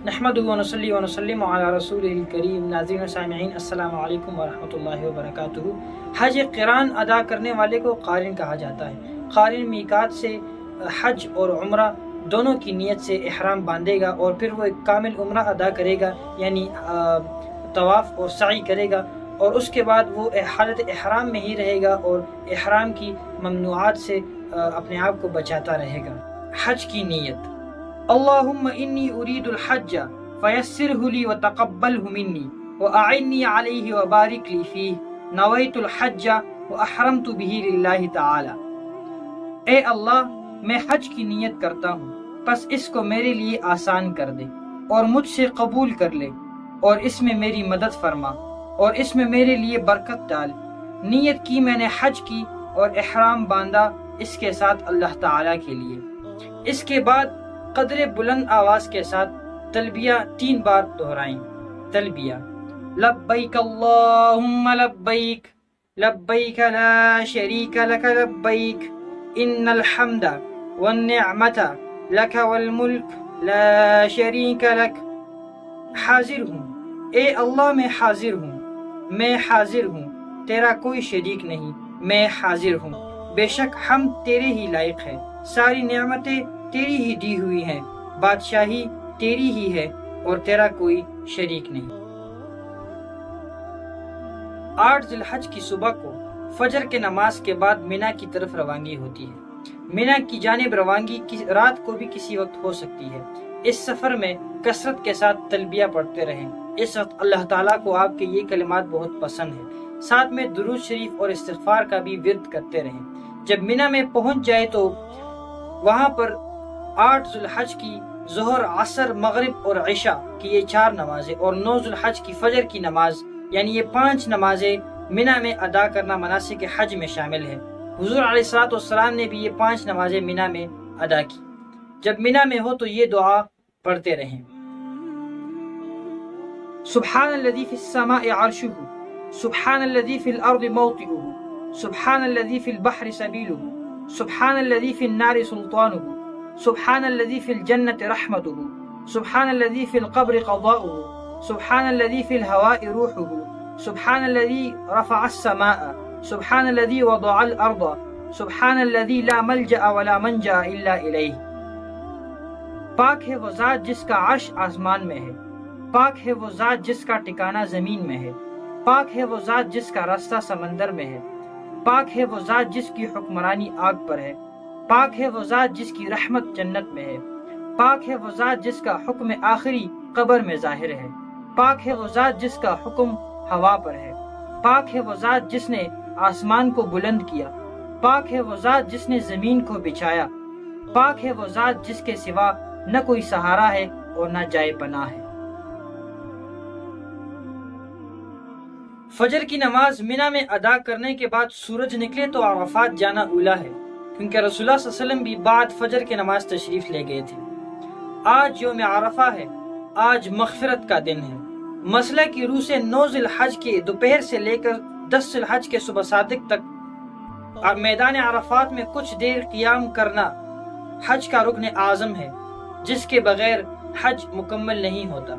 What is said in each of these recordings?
نحمدہ و نصلی و نسلم علی رسول کریم۔ ناظرین و سامعین، السلام علیکم ورحمۃ اللہ وبرکاتہ۔ حج قران ادا کرنے والے کو قارن کہا جاتا ہے۔ قارن میقات سے حج اور عمرہ دونوں کی نیت سے احرام باندھے گا اور پھر وہ ایک کامل عمرہ ادا کرے گا، یعنی طواف اور سعی کرے گا، اور اس کے بعد وہ حالت احرام میں ہی رہے گا اور احرام کی ممنوعات سے اپنے آپ کو بچاتا رہے گا۔ حج کی نیت: اللہم انی ارید الحج فیسرہ لی وتقبلہ منی واعنی علیہ وبارک لی فیہ، نویت الحج واحرمت بہ للہ تعالی۔ اے اللہ، میں حج کی نیت کرتا ہوں، پس اس کو میرے لیے آسان کر دے اور مجھ سے قبول کر لے، اور اس میں میری مدد فرما اور اس میں میرے لیے برکت ڈال۔ نیت کی میں نے حج کی اور احرام باندھا اس کے ساتھ اللہ تعالیٰ کے لیے۔ اس کے بعد قدر بلند آواز کے ساتھ تلبیہ 3 بار دہرائیں۔ تلبیہ: لبیک اللہم لبیک، لبیک لا شریک لک لبیک، ان الحمد والنعمت لک والملک لا شریک لک۔ حاضر ہوں، اے اللہ میں حاضر ہوں، میں حاضر ہوں، تیرا کوئی شریک نہیں، میں حاضر ہوں، بے شک حمد تیرے ہی لائق ہے، ساری نعمتیں تیری ہی دی ہوئی ہیں، بادشاہی تیری ہی ہے اور تیرا کوئی شریک نہیں۔ 8 ذی الحج کی صبح کو فجر کے نماز کے بعد مینا کی طرف روانگی ہوتی ہے۔ مینا کی جانب روانگی رات کو بھی کسی وقت ہو سکتی ہے۔ اس سفر میں کثرت کے ساتھ تلبیہ پڑھتے رہیں۔ اس وقت اللہ تعالیٰ کو آپ کے یہ کلمات بہت پسند ہیں۔ ساتھ میں درود شریف اور استغفار کا بھی ورد کرتے رہیں۔ جب مینا میں پہنچ جائے تو وہاں پر 8 ذی الحج کی ظہر، عصر، مغرب اور عشاء کی یہ 4 نمازیں اور 9 ذی الحج کی فجر کی نماز، یعنی یہ 5 نمازیں مینا میں ادا کرنا مناسک حج میں شامل ہے۔ حضور علیہ الصلوۃ والسلام نے بھی یہ 5 نمازیں مینا میں ادا کی۔ جب مینا میں ہو تو یہ دعا پڑھتے رہیں: سبحان الذی فی السماء عرشہ، سبحان الذی فی الارض موطئہ، سبحان الذی فی البحر سبیلہ، سبحان الذی فی النار سلطانہ، سبحان الذی فی الجنة رحمتہ، سبحان الذی فی القبر قضاؤہ، سبحان الذی فی الہواء روحہ، سبحان الذی رفع السماء، سبحان الذی وضع الارض، سبحان الذی لا ملجأ ولا منجأ الا الیہ۔ پاک ہے وہ ذات جس کا عرش آسمان میں ہے، پاک ہے وہ ذات جس کا ٹھکانہ زمین میں ہے، پاک ہے وہ ذات جس کا راستہ سمندر میں ہے، پاک ہے وہ ذات جس کی حکمرانی آگ پر ہے، پاک ہے وہ ذات جس کی رحمت جنت میں ہے، پاک ہے وہ ذات جس کا حکم آخری قبر میں ظاہر ہے، پاک ہے وہ ذات جس کا حکم ہوا پر ہے، پاک ہے وہ ذات جس نے آسمان کو بلند کیا، پاک ہے وہ ذات جس نے زمین کو بچھایا، پاک ہے وہ ذات جس کے سوا نہ کوئی سہارا ہے اور نہ جائے پناہ ہے۔ فجر کی نماز مینا میں ادا کرنے کے بعد سورج نکلے تو عرفات جانا اولا ہے، کیونکہ رسول اللہ صلی اللہ علیہ وسلم بھی بعد فجر کی نماز تشریف لے گئے تھے۔ آج یوم عرفہ ہے، آج مغفرت کا دن ہے۔ مسئلہ کی روح سے 9 ذی الحج کے دوپہر سے لے کر 10 ذی الحج کے صبح صادق تک میدان عرفات میں کچھ دیر قیام کرنا حج کا رکن اعظم ہے، جس کے بغیر حج مکمل نہیں ہوتا۔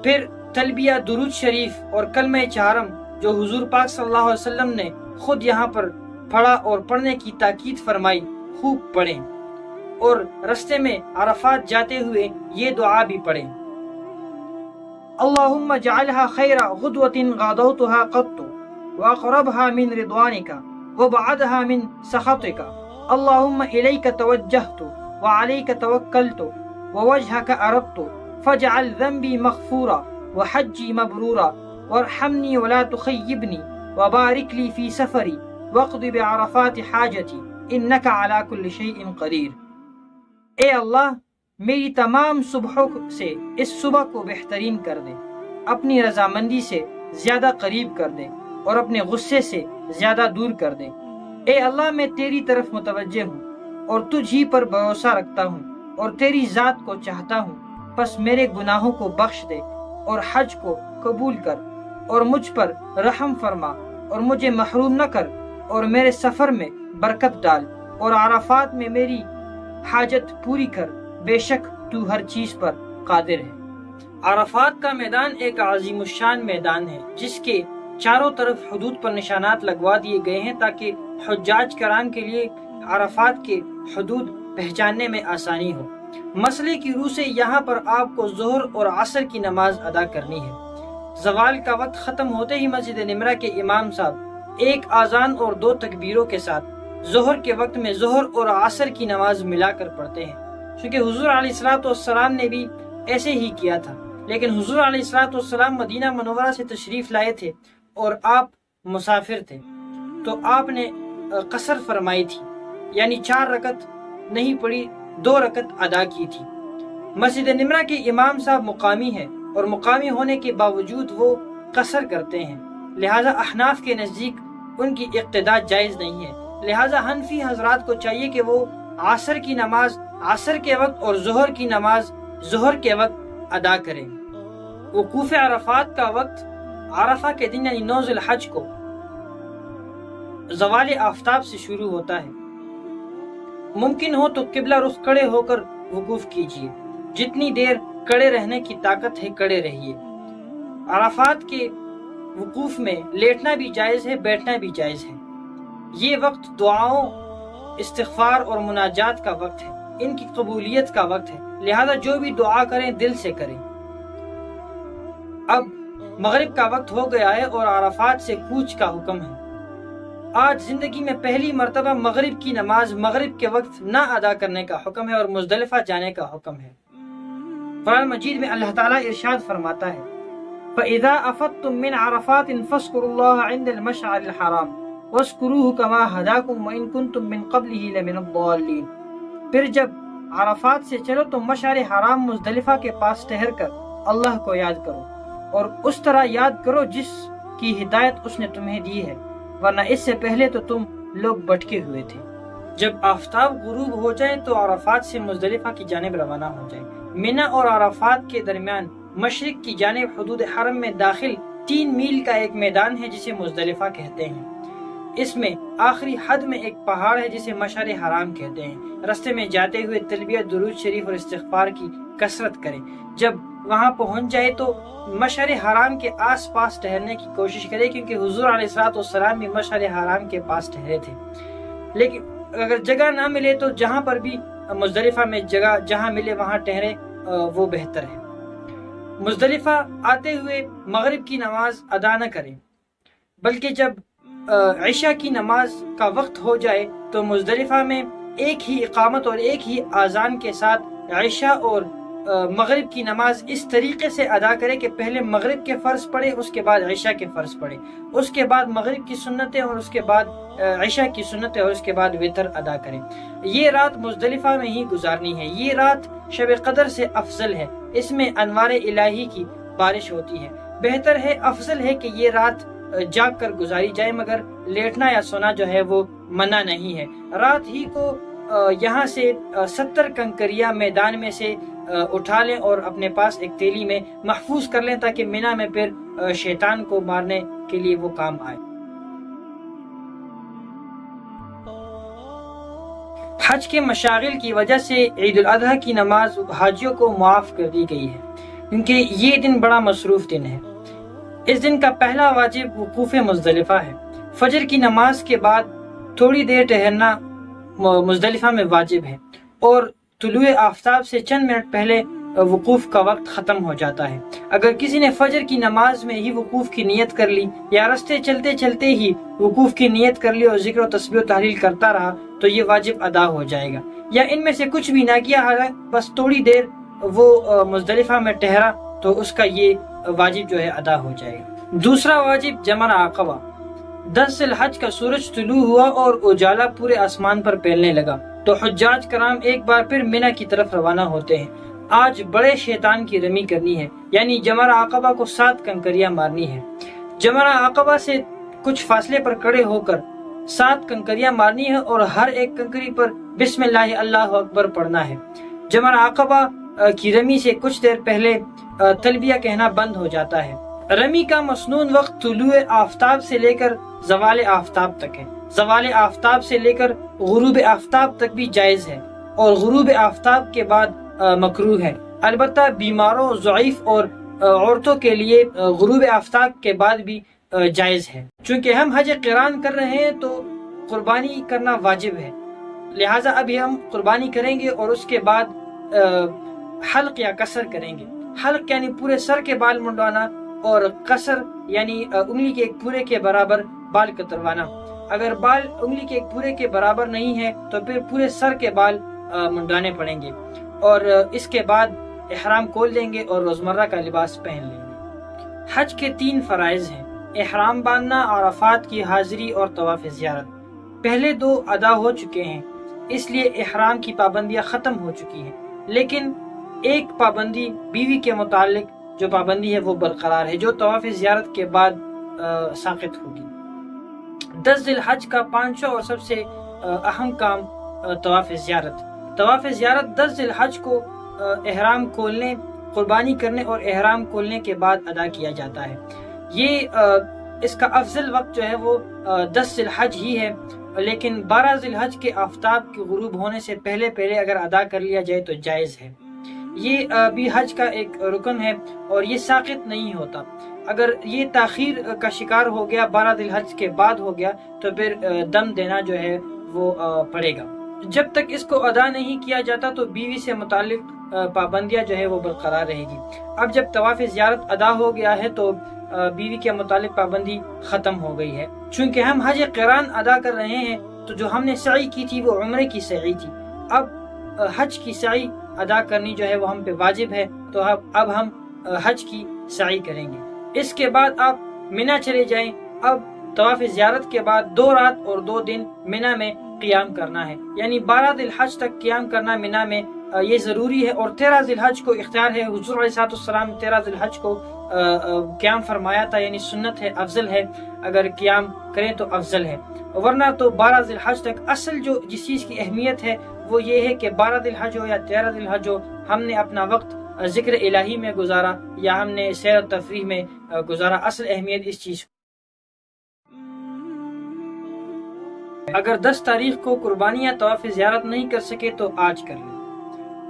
پھر تلبیہ، درود شریف اور کلمہ چہارم جو حضور پاک صلی اللہ علیہ وسلم نے خود یہاں پر پڑھا اور پڑھنے کی تاکید فرمائی، خوب پڑھیں، اور رستے میں عرفات جاتے ہوئے یہ دعا بھی پڑھیں: اللہم اجعلها خیر غدوۃ غدوتها قط واقربها من رضوانک وابعدها من سخطک، اللہم الیک توجہت وعلیک توکلت ووجہک اردت فاجعل ذنبی مغفورا وحجی مبرورا وارحمنی ولا تخیبنی وبارک لی فی سفری واقض بعرفات حاجتی انک علی کل شیء قدیر۔ اے اللہ، میری تمام صبحوں سے اس صبح کو بہترین کر دے، اپنی رضامندی سے زیادہ قریب کر دے اور اپنے غصے سے زیادہ دور کر دے۔ اے اللہ، میں تیری طرف متوجہ ہوں اور تجھ ہی پر بھروسہ رکھتا ہوں اور تیری ذات کو چاہتا ہوں، پس میرے گناہوں کو بخش دے اور حج کو قبول کر اور مجھ پر رحم فرما اور مجھے محروم نہ کر اور میرے سفر میں برکت ڈال اور عرفات میں میری حاجت پوری کر، بے شک تو ہر چیز پر قادر ہے۔ عرفات کا میدان ایک عظیم الشان میدان ہے جس کے چاروں طرف حدود پر نشانات لگوا دیے گئے ہیں تاکہ حجاج کرام کے لیے عرفات کے حدود پہچاننے میں آسانی ہو۔ مسئلے کی روح سے یہاں پر آپ کو ظہر اور عصر کی نماز ادا کرنی ہے۔ زوال کا وقت ختم ہوتے ہی مسجد نمرہ کے امام صاحب ایک آذان اور 2 تکبیروں کے ساتھ ظہر کے وقت میں ظہر اور عصر کی نماز ملا کر پڑھتے ہیں، چونکہ حضور علیہ السلام نے بھی ایسے ہی کیا تھا، لیکن حضور علیہ السلام مدینہ منورہ سے تشریف لائے تھے اور آپ مسافر تھے، تو آپ نے قصر فرمائی تھی، یعنی 4 رکعت نہیں پڑھی، 2 رکعت ادا کی تھی۔ مسجد نمرہ کے امام صاحب مقامی ہیں اور مقامی ہونے کے باوجود وہ قصر کرتے ہیں، لہٰذا احناف کے نزدیک ان کی اقتداء جائز نہیں ہے، لہٰذا حنفی حضرات کو چاہیے کہ وہ عصر کی نماز عصر کے وقت اور ظہر کی نماز ظہر کے وقت ادا کریں۔ وقوف عرفات کا وقت عرفہ کے دن یعنی 9 ذی الحج کو زوال آفتاب سے شروع ہوتا ہے۔ ممکن ہو تو قبلہ رخ کھڑے ہو کر وقوف کیجیے، جتنی دیر کھڑے رہنے کی طاقت ہے کھڑے رہیے۔ عرفات کے وقوف میں لیٹنا بھی جائز ہے، بیٹھنا بھی جائز ہے۔ یہ وقت دعاؤں، استغفار اور مناجات کا وقت ہے، ان کی قبولیت کا وقت ہے، لہذا جو بھی دعا کریں دل سے کریں۔ اب مغرب کا وقت ہو گیا ہے اور عرفات سے کوچ کا حکم ہے۔ آج زندگی میں پہلی مرتبہ مغرب کی نماز مغرب کے وقت نہ ادا کرنے کا حکم ہے اور مزدلفہ جانے کا حکم ہے۔ قرآن مجید میں اللہ تعالیٰ ارشاد فرماتا ہے فَإِذَا أَفَضْتُم مِّنْ عَرَفَاتٍ فَاذْكُرُوا اللَّهَ عِندَ الْمَشْعَرِ الْحَرَامِ وَاذْكُرُوهُ كَمَا هَدَاكُمْ وَإِن كُنتُم مِّن قَبْلِهِ لَمِنَ الضَّالِّينَ۔ پھر جب عرفات سے چلو تو مشعر حرام مزدلفہ کے پاس ٹھہر کر اللہ کو یاد کرو اور اس طرح یاد کرو جس کی ہدایت اس نے تمہیں دی ہے، ورنہ اس سے پہلے تو تم لوگ بھٹکے ہوئے تھے۔ جب آفتاب غروب ہو جائے تو عرفات سے مزدلفہ کی جانب روانہ ہو جائے۔ منی اور عرفات کے درمیان مشرق کی جانب حدود حرم میں داخل 3 میل کا ایک میدان ہے جسے مزدلفہ کہتے ہیں۔ اس میں آخری حد میں ایک پہاڑ ہے جسے مشعر حرام کہتے ہیں۔ رستے میں جاتے ہوئے تلبیہ، درود شریف اور استغفار کی کثرت کریں۔ جب وہاں پہنچ جائے تو مشعر حرام کے آس پاس ٹہرنے کی کوشش کرے، کیونکہ حضور علیہ السلام بھی مشعر حرام کے پاس ٹھہرے تھے۔ لیکن اگر جگہ نہ ملے تو جہاں پر بھی مزدلفہ میں جگہ جہاں ملے وہاں ٹھہرے، وہ بہتر ہے۔ مزدلفہ آتے ہوئے مغرب کی نماز ادا نہ کریں، بلکہ جب عشاء کی نماز کا وقت ہو جائے تو مزدلفہ میں ایک ہی اقامت اور ایک ہی آذان کے ساتھ عشاء اور مغرب کی نماز اس طریقے سے ادا کرے کہ پہلے مغرب کے فرض پڑھے، اس کے بعد عشاء کے فرض پڑھے، اس کے بعد مغرب کی سنتیں اور اس کے بعد عشاء کی سنتیں اور اس کے بعد وتر ادا کریں۔ یہ رات مزدلفہ میں ہی گزارنی ہے۔ یہ رات شب قدر سے افضل ہے، اس میں انوار الہی کی بارش ہوتی ہے۔ بہتر ہے، افضل ہے کہ یہ رات جاگ کر گزاری جائے، مگر لیٹنا یا سونا جو ہے وہ منع نہیں ہے۔ رات ہی کو یہاں سے 70 کنکریاں میدان میں سے اٹھا لیں اور اپنے پاس ایک تیلی میں محفوظ کر لیں تاکہ منی میں پھر شیطان کو مارنے کے لیے وہ کام آئے۔ حج کے مشاغل کی وجہ سے عید الاضحیٰ کی نماز حاجیوں کو معاف کر دی گئی ہے، کیونکہ یہ دن بڑا مصروف دن ہے۔ اس دن کا پہلا واجب وقوف مزدلفہ ہے۔ فجر کی نماز کے بعد تھوڑی دیر ٹہرنا مزدلفہ میں واجب ہے، اور طلوع آفتاب سے چند منٹ پہلے وقوف کا وقت ختم ہو جاتا ہے۔ اگر کسی نے فجر کی نماز میں ہی وقوف کی نیت کر لی یا رستے چلتے چلتے ہی وقوف کی نیت کر لی اور ذکر و تسبیح و تحلیل کرتا رہا تو یہ واجب ادا ہو جائے گا، یا ان میں سے کچھ بھی نہ کیا، بس تھوڑی دیر وہ مزدلفہ میں ٹہرا تو اس کا یہ واجب جو ہے ادا ہو جائے گا۔ دوسرا واجب جمرہ عقبہ۔ 10 ذی الحج کا سورج طلوع ہوا اور اجالا پورے آسمان پر پھیلنے لگا تو حجاج کرام ایک بار پھر منی کی طرف روانہ ہوتے ہیں۔ آج بڑے شیطان کی رمی کرنی ہے، یعنی جمرہ عقبہ کو 7 کنکریاں مارنی ہے۔ جمرہ عقبہ سے کچھ فاصلے پر کھڑے ہو کر 7 کنکریاں مارنی ہے اور ہر ایک کنکری پر بسم اللہ اللہ اکبر پڑھنا ہے۔ جمرہ عقبہ کی رمی سے کچھ دیر پہلے تلبیہ کہنا بند ہو جاتا ہے۔ رمی کا مسنون وقت طلوع آفتاب سے لے کر زوال آفتاب تک ہے۔ زوال آفتاب سے لے کر غروب آفتاب تک بھی جائز ہے، اور غروب آفتاب کے بعد مکروہ ہے۔ البتہ بیماروں، ضعیف اور عورتوں کے لیے غروب آفتاب کے بعد بھی جائز ہے۔ چونکہ ہم حج قران کر رہے ہیں تو قربانی کرنا واجب ہے، لہٰذا ابھی ہم قربانی کریں گے اور اس کے بعد حلق یا قصر کریں گے۔ حلق یعنی پورے سر کے بال منڈوانا، اور قصر یعنی انگلی کے ایک پورے کے برابر بال کتروانا۔ اگر بال انگلی کے ایک پورے کے برابر نہیں ہے تو پھر پورے سر کے بال منڈوانے پڑیں گے، اور اس کے بعد احرام کھول دیں گے اور روزمرہ کا لباس پہن لیں گے۔ حج کے 3 فرائض ہیں: احرام باندھنا، عرفات کی حاضری اور طواف زیارت۔ پہلے 2 ادا ہو چکے ہیں، اس لیے احرام کی پابندیاں ختم ہو چکی ہیں، لیکن ایک پابندی بیوی کے متعلق جو پابندی ہے وہ برقرار ہے، جو طواف زیارت کے بعد ساقط ہوگی۔ 10 ذی الحج کا 5واں اور سب سے اہم کام طواف زیارت۔ طواف زیارت 10 ذی الحج کو احرام کھولنے، قربانی کرنے اور احرام کھولنے کے بعد ادا کیا جاتا ہے۔ اس کا افضل وقت جو ہے وہ 10 ذی الحج ہی ہے، لیکن 12 ذی الحج کے آفتاب کے غروب ہونے سے پہلے اگر ادا کر لیا جائے تو جائز ہے۔ یہ بھی حج کا ایک رکن ہے اور یہ ساقط نہیں ہوتا۔ اگر یہ تاخیر کا شکار ہو گیا، 12 ذی الحج کے بعد ہو گیا، تو پھر دم دینا جو ہے وہ پڑے گا۔ جب تک اس کو ادا نہیں کیا جاتا تو بیوی سے متعلق پابندیاں جو ہے وہ برقرار رہے گی۔ اب جب طواف زیارت ادا ہو گیا ہے تو بیوی کے متعلق پابندی ختم ہو گئی ہے۔ چونکہ ہم حج قران ادا کر رہے ہیں تو جو ہم نے سعی کی تھی وہ عمرے کی سعی تھی، اب حج کی سعی ادا کرنی جو ہے وہ ہم پہ واجب ہے، تو اب ہم حج کی سعی کریں گے۔ اس کے بعد آپ منا چلے جائیں۔ اب طواف زیارت کے بعد 2 رات اور 2 دن منا میں قیام کرنا ہے، یعنی 12 ذی الحج تک قیام کرنا منا میں یہ ضروری ہے، اور 13 ذی الحج کو اختیار ہے۔ حضور علیہ السلام 13 ذی الحج کو قیام فرمایا تھا، یعنی سنت ہے، افضل ہے، اگر قیام کریں تو افضل ہے، ورنہ تو 12 ذی الحج تک۔ اصل جس چیز کی اہمیت ہے وہ یہ ہے کہ 12 ذی الحج ہو یا 13 ذی الحج ہو، ہم نے اپنا وقت ذکر الہی میں گزارا یا ہم نے سیر و تفریح میں گزارا۔ اصل اہمیت اس چیز۔ اگر 10 تاریخ کو قربانی یا طواف زیارت نہیں کر سکے تو آج کر لیں۔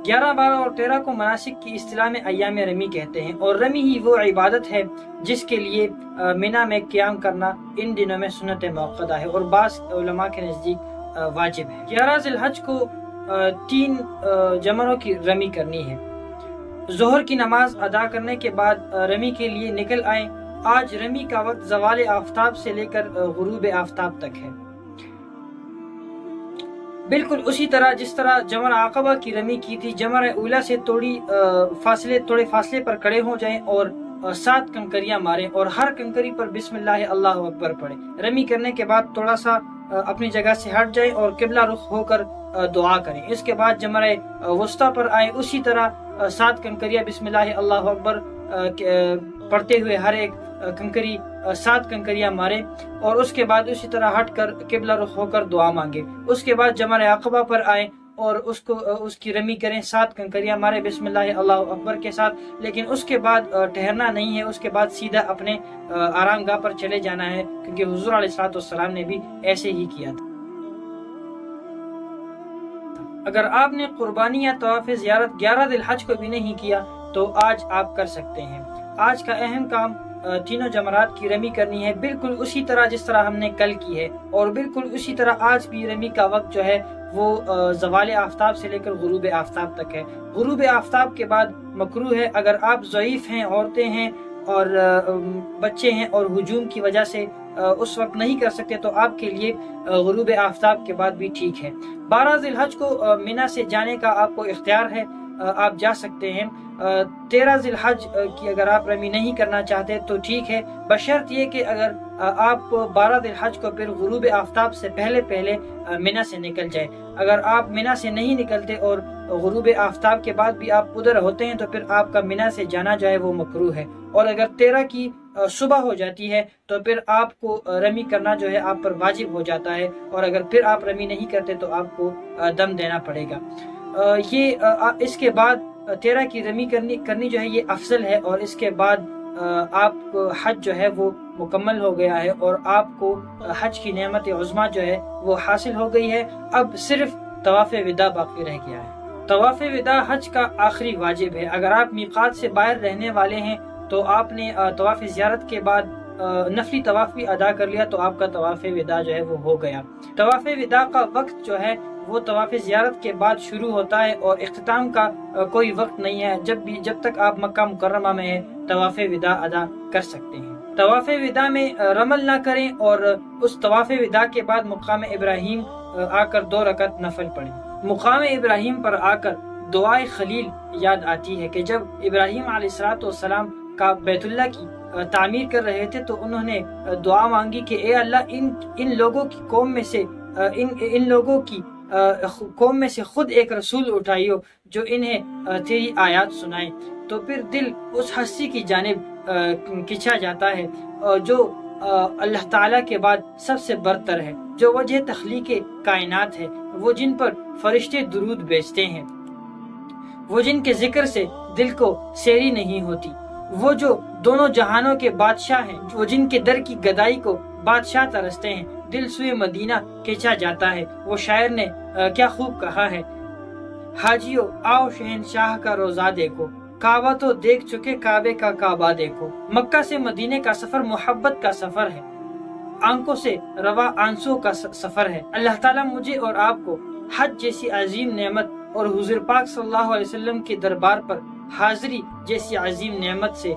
11، 12 اور 13 کو مناسک کی اصطلاح میں ایام رمی کہتے ہیں، اور رمی ہی وہ عبادت ہے جس کے لیے منا میں قیام کرنا ان دنوں میں سنت موقدہ ہے اور بعض علماء کے نزدیک واجب ہے۔ 11 ذی الحج کو 3 جمروں کی رمی کرنی ہے۔ ظہر کی نماز ادا کرنے کے بعد رمی کے لیے نکل آئیں۔ آج رمی کا وقت زوال آفتاب سے لے کر غروب آفتاب تک ہے، بالکل اسی طرح جس طرح جمرہ عقبہ کی رمی کی تھی۔ جمرہ اولا سے تھوڑے فاصلے پر کھڑے ہو جائیں اور 7 کنکریاں ماریں اور ہر کنکری پر بسم اللہ اللہ اکبر پڑھیں۔ رمی کرنے کے بعد تھوڑا سا اپنی جگہ سے ہٹ جائیں اور قبلہ رخ ہو کر دعا کریں۔ اس کے بعد جمرہ وسطیٰ پر آئیں، اسی طرح 7 کنکریاں بسم اللہ اللہ اکبر پڑھتے ہوئے ہر ایک کنکری 7 کنکریاں مارے، اور اس کے بعد اسی طرح ہٹ کر قبلہ رخ ہو کر دعا مانگے۔ اس کے بعد جمرہ عقبہ پر آئیں اور اس کی رمی کریں، 7 کنکریاں مارے بسم اللہ اللہ اکبر کے ساتھ، لیکن اس کے بعد ٹھہرنا نہیں ہے، اس کے بعد سیدھا اپنے آرام گاہ پر چلے جانا ہے، کیونکہ حضور علیہ السلام نے بھی ایسے ہی کیا تھا۔ اگر آپ نے قربانی یا طواف زیارت 11 ذی الحج کو بھی نہیں کیا تو آج آپ کر سکتے ہیں۔ آج کا اہم کام تینوں جمرات کی رمی کرنی ہے، بالکل اسی طرح جس طرح ہم نے کل کی ہے، اور بالکل اسی طرح آج بھی رمی کا وقت جو ہے وہ زوال آفتاب سے لے کر غروب آفتاب تک ہے۔ غروب آفتاب کے بعد مکروہ ہے، اگر آپ ضعیف ہیں، عورتیں ہیں اور بچے ہیں اور ہجوم کی وجہ سے اس وقت نہیں کر سکتے تو آپ کے لیے غروب آفتاب کے بعد بھی ٹھیک ہے۔ 12 ذی الحج کو مینا سے جانے کا آپ کو اختیار ہے، آپ جا سکتے ہیں۔ 13 ذی الحج کی اگر آپ رمی نہیں کرنا چاہتے تو ٹھیک ہے، بشرط یہ کہ اگر آپ 12 ذی الحج کو پھر غروب آفتاب سے پہلے مینا سے نکل جائیں۔ اگر آپ مینا سے نہیں نکلتے اور غروب آفتاب کے بعد بھی آپ ادھر ہوتے ہیں تو پھر آپ کا مینا سے جانا جو ہے وہ مکروہ ہے، اور اگر 13 کی صبح ہو جاتی ہے تو پھر آپ کو رمی کرنا جو ہے آپ پر واجب ہو جاتا ہے، اور اگر پھر آپ رمی نہیں کرتے تو آپ کو دم دینا پڑے گا۔ اس کے بعد 13 کی رمی کرنی جو ہے یہ افضل ہے، اور اس کے بعد آپ کو حج جو ہے وہ مکمل ہو گیا ہے اور آپ کو حج کی نعمت عظمیٰ جو ہے وہ حاصل ہو گئی ہے۔ اب صرف طواف وداع باقی رہ گیا ہے۔ طواف ودا حج کا آخری واجب ہے۔ اگر آپ میقات سے باہر رہنے والے ہیں تو آپ نے طواف زیارت کے بعد نفلی طواف بھی ادا کر لیا تو آپ کا طواف ودا جو ہے وہ ہو گیا۔ طواف ودا کا وقت جو ہے وہ طواف زیارت کے بعد شروع ہوتا ہے اور اختتام کا کوئی وقت نہیں ہے۔ جب تک آپ مکہ مکرمہ میں ہیں طواف ودا ادا کر سکتے ہیں۔ طواف ودا میں رمل نہ کریں اور اس طواف ودا کے بعد مقام ابراہیم آ کر 2 رکعت نفل پڑھیں۔ مقام ابراہیم پر آ کر دعائے خلیل یاد آتی ہے کہ جب ابراہیم علیہ السلام کا بیت اللہ کی تعمیر کر رہے تھے تو انہوں نے دعا مانگی کہ اے اللہ ان لوگوں کی قوم میں سے ان لوگوں کی قوم میں سے خود ایک رسول اٹھائیو جو انہیں تیری آیات سنائے۔ تو پھر دل اس ہستی کی جانب کھینچا جاتا ہے جو اللہ تعالیٰ کے بعد سب سے برتر ہے، جو وجہ تخلیق کائنات ہے، وہ جن پر فرشتے درود بھیجتے ہیں، وہ جن کے ذکر سے دل کو سیری نہیں ہوتی، وہ جو دونوں جہانوں کے بادشاہ ہیں، وہ جن کے در کی گدائی کو بادشاہ ترستے ہیں۔ دل سوئے مدینہ کھینچا جاتا ہے۔ وہ شاعر نے کیا خوب کہا ہے، حاجیو آؤ شہنشاہ کا روزہ دیکھو، کعبہ تو دیکھ چکے کعبے کا کعبہ دیکھو۔ مکہ سے مدینے کا سفر محبت کا سفر ہے، آنکھوں سے روا آنسوں کا سفر ہے۔ اللہ تعالیٰ مجھے اور آپ کو حج جیسی عظیم نعمت اور حضور پاک صلی اللہ علیہ وسلم کے دربار پر حاضری جیسی عظیم نعمت سے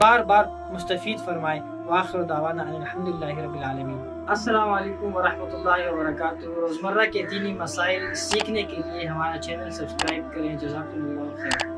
بار بار مستفید فرمائے۔ وآخر دعوانا ان الحمدللہ رب العالمین۔ السلام علیکم ورحمۃ اللہ وبرکاتہ۔ روزمرہ کے دینی مسائل سیکھنے کے لیے ہمارا چینل سبسکرائب کریں۔ جزاکم اللہ خیر۔